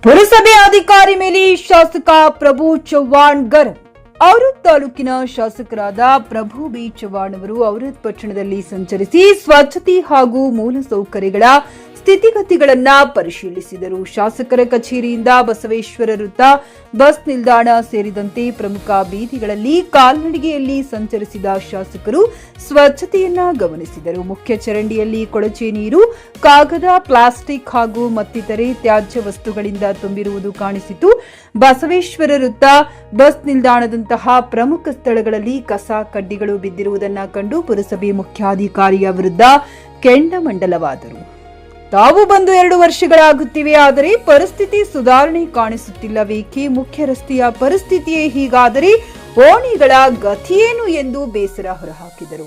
ಪುರಸಭೆ ಅಧಿಕಾರಿ ಮೇಲೆ ಶಾಸಕ ಪ್ರಭು ಚವ್ಹಾಣ್ ಗರಂ. ಔರದ್ ತಾಲೂಕಿನ ಶಾಸಕರಾದ ಪ್ರಭು ಬಿ ಚವ್ಹಾಣ್ ಅವರು ಔರದ್ ಪಟ್ಟಣದಲ್ಲಿ ಸಂಚರಿಸಿ ಸ್ವಚ್ಛತೆ ಹಾಗೂ ಮೂಲಸೌಕರ್ಯಗಳ ಸ್ಥಿತಿಗತಿಗಳನ್ನು ಪರಿಶೀಲಿಸಿದರು. ಶಾಸಕರ ಕಚೇರಿಯಿಂದ ಬಸವೇಶ್ವರ ವೃತ್ತ, ಬಸ್ ನಿಲ್ದಾಣ ಸೇರಿದಂತೆ ಪ್ರಮುಖ ಬೀದಿಗಳಲ್ಲಿ ಕಾಲ್ನಡಿಗೆಯಲ್ಲಿ ಸಂಚರಿಸಿದ ಶಾಸಕರು ಸ್ವಚ್ಛತೆಯನ್ನ ಗಮನಿಸಿದರು. ಮುಖ್ಯ ಚರಂಡಿಯಲ್ಲಿ ಕೊಳಚೆ ನೀರು, ಕಾಗದ, ಪ್ಲಾಸ್ಟಿಕ್ ಹಾಗೂ ಮತ್ತಿತರೆ ತ್ಯಾಜ್ಯ ವಸ್ತುಗಳಿಂದ ತುಂಬಿರುವುದು ಕಾಣಿಸಿತು. ಬಸವೇಶ್ವರ ವೃತ್ತ, ಬಸ್ ನಿಲ್ದಾಣದಂತಹ ಪ್ರಮುಖ ಸ್ಥಳಗಳಲ್ಲಿ ಕಸ ಕಡ್ಡಿಗಳು ಬಿದ್ದಿರುವುದನ್ನು ಕಂಡು ಪುರಸಭೆ ಮುಖ್ಯಾಧಿಕಾರಿಯ ವಿರುದ್ಧ ಕೆಂಡಮಂಡಲವಾದರು. ತಾವು ಬಂದು 2 ವರ್ಷಗಳಾಗುತ್ತಿವೆ, ಆದರೆ ಪರಿಸ್ಥಿತಿ ಸುಧಾರಣೆ ಕಾಣಿಸುತ್ತಿಲ್ಲವೇಕೆ? ಮುಖ್ಯ ರಸ್ತೆಯ ಪರಿಸ್ಥಿತಿಯೇ ಹೀಗಾದರೆ ಓಣಿಗಳ ಗತಿಯೇನು ಎಂದು ಬೇಸರ ಹೊರಹಾಕಿದರು.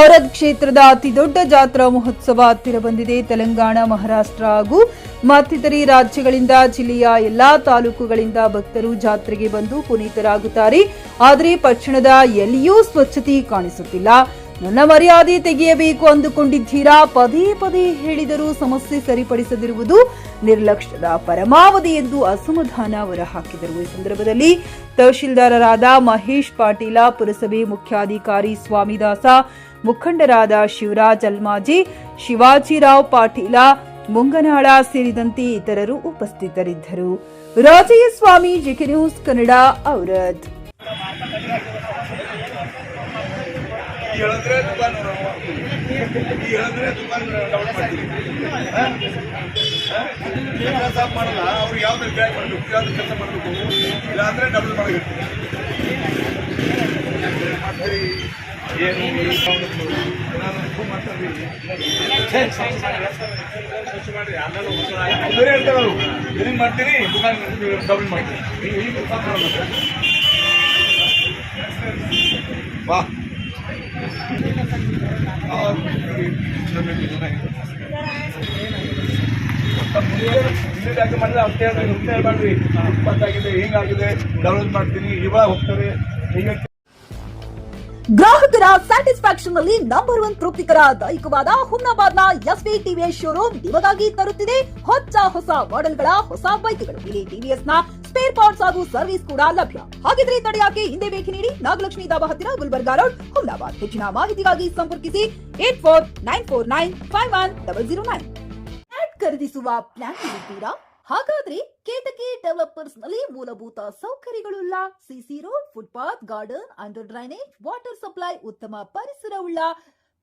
ಔರದ್ ಕ್ಷೇತ್ರದ ಅತಿದೊಡ್ಡ ಜಾತ್ರಾ ಮಹೋತ್ಸವ ಹತ್ತಿರ ಬಂದಿದೆ. ತೆಲಂಗಾಣ, ಮಹಾರಾಷ್ಟ್ರ ಹಾಗೂ ಮತ್ತಿತರೆ ರಾಜ್ಯಗಳಿಂದ ಜಿಲ್ಲೆಯ ಎಲ್ಲಾ ತಾಲೂಕುಗಳಿಂದ ಭಕ್ತರು ಜಾತ್ರೆಗೆ ಬಂದು ಪುನೀತರಾಗುತ್ತಾರೆ. ಆದರೆ ಪಟ್ಟಣದ ಎಲ್ಲಿಯೂ ಸ್ವಚ್ಛತೆ ಕಾಣಿಸುತ್ತಿಲ್ಲ. ನನ್ನ ಮರ್ಯಾದೆ ತೆಗೆಯಬೇಕು ಅಂದುಕೊಂಡಿದ್ದೀರಾ? ಪದೇ ಪದೇ ಹೇಳಿದರೂ ಸಮಸ್ಯೆ ಸರಿಪಡಿಸದಿರುವುದು ನಿರ್ಲಕ್ಷ್ಯದ ಪರಮಾವಧಿ ಎಂದು ಅಸಮಾಧಾನ ಹೊರಹಾಕಿದರು. ಈ ಸಂದರ್ಭದಲ್ಲಿ ತಹಶೀಲ್ದಾರರಾದ ಮಹೇಶ್ ಪಾಟೀಲ, ಪುರಸಭೆ ಮುಖ್ಯಾಧಿಕಾರಿ ಸ್ವಾಮಿದಾಸ, ಮುಖಂಡರಾದ ಶಿವರಾಜ್ ಅಲ್ಮಾಜಿ, ಶಿವಾಜಿರಾವ್ ಪಾಟೀಲ, ಮುಂಗನಾಳ ಸೇರಿದಂತೆ ಇತರರು ಉಪಸ್ಥಿತರಿದ್ದರು. ರಾಜಯ್ಯ ಸ್ವಾಮಿ, ಜಿಕೆ ನ್ಯೂಸ್ ಕನ್ನಡ, ಔರದ್. ಹೇಳಿದ್ರೆ ದುಕಾನ್ ಡೌನ್ ಮಾಡ್ತೀವಿ. ಸಾಫ್ ಮಾಡಲ್ಲ ಅವ್ರು ಯಾವ್ದು ಬ್ಯಾಗ್ ಮಾಡಬೇಕು, ಯಾವ್ದು ಕೆಲಸ ಮಾಡಬೇಕು, ಇಲ್ಲ ಅಂದ್ರೆ ಡಬಲ್ ಮಾಡಿರ್ತೀವಿ. ಮಾಡ್ತೀರಿ ಏನು ಹೇಳ್ತಾರೆ ಅವರು ಏನೇನು ಮಾಡ್ತೀರಿ, ದುಕಾನ್ ಡಬಲ್ ಮಾಡ್ತೀವಿ. ಈಗ ಸಾಫ್ ಮಾಡಲ್ಲ ಬಾ ಮಾಡಿದ್ರೆ ಅಷ್ಟೇ ಹೇಳ್ಬಾರ್ದ್ರಿ. ಇಪ್ಪತ್ತಾಗಿದೆ, ಹಿಂಗಾಗಿದೆ, ಡೆವಲಪ್ ಮಾಡ್ತೀನಿ, ಇವಾಗ ಹೋಗ್ತಾರೆ. ಗ್ರಾಹಕರ ಸ್ಯಾಟಿಸ್ಫ್ಯಾಕ್ಷನ್ ನಲ್ಲಿ ನಂಬರ್ 1 ತೃಪ್ತಿಕರ ದೈಹಿಕವಾದ ಹುಮ್ನಾಬಾದ್ನ ಎಸ್ವಿ ಟಿವಿಎಸ್ ಶೋರೂಮ್ ನಿಮಗಾಗಿ ತರುತ್ತಿದೆ ಹೊಸ ಮಾಡೆಲ್ಗಳ ಹೊಸ ಬೈಕ್ಗಳು. ಇಲ್ಲಿ ಟಿವಿಎಸ್ ನ ಸ್ಪೇರ್ ಪಾರ್ಟ್ಸ್ ಹಾಗೂ ಸರ್ವಿಸ್ ಕೂಡ ಲಭ್ಯ. ಹಾಗಿದ್ರೆ ತಡೆಯಾಕೆ ಹಿಂದೆ ಭೇಟಿ ನೀಡಿ. ನಾಗಲಕ್ಷ್ಮಿ ದಾಬಾ ಹತ್ತಿರ, ಗುಲ್ಬರ್ಗಾ ರೋಡ್, ಹುಮ್ನಾಬಾದ್. ಹೆಚ್ಚಿನ ಮಾಹಿತಿಗಾಗಿ ಸಂಪರ್ಕಿಸಿ 8494951009. ಖರೀದಿಸುವ ಪ್ಲಾನ್ ಇದ್ದೀರಾ? ಹಾಗಾದ್ರೆ ಕೇತಕಿ ಡೆವಲಪರ್ಸ್ ನಲ್ಲಿ ಮೂಲಭೂತ ಸೌಕರ್ಯಗಳುಳ್ಳ CC road, footpath, garden, under drainage, water supply, ಉತ್ತಮ ಪರಿಸರವುಳ್ಳ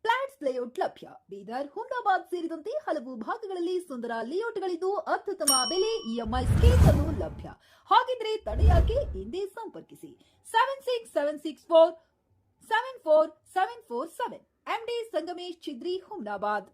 ಫ್ಲಾಟ್ಸ್ ಲೇಔಟ್ ಲಭ್ಯ. ಬೀದರ್, ಹುಮ್ನಾಬಾದ್ ಸೇರಿದಂತೆ ಹಲವು ಭಾಗಗಳಲ್ಲಿ ಸುಂದರ ಲೇಔಟ್ಗಳಿದ್ದು ಅತ್ಯುತ್ತಮ ಬೆಲೆ, ಇಎಂಐ ಸ್ಕೀಮ್ ಅನ್ನು ಲಭ್ಯ. ಹಾಗಿದ್ರೆ ತಡೆಯಾಕೆ ಹಿಂದೆ ಸಂಪರ್ಕಿಸಿ 7676474747. MD ಸಂಗಮೇಶ್ ಚಿದ್ರಿ, ಹುಮ್ನಾಬಾದ್.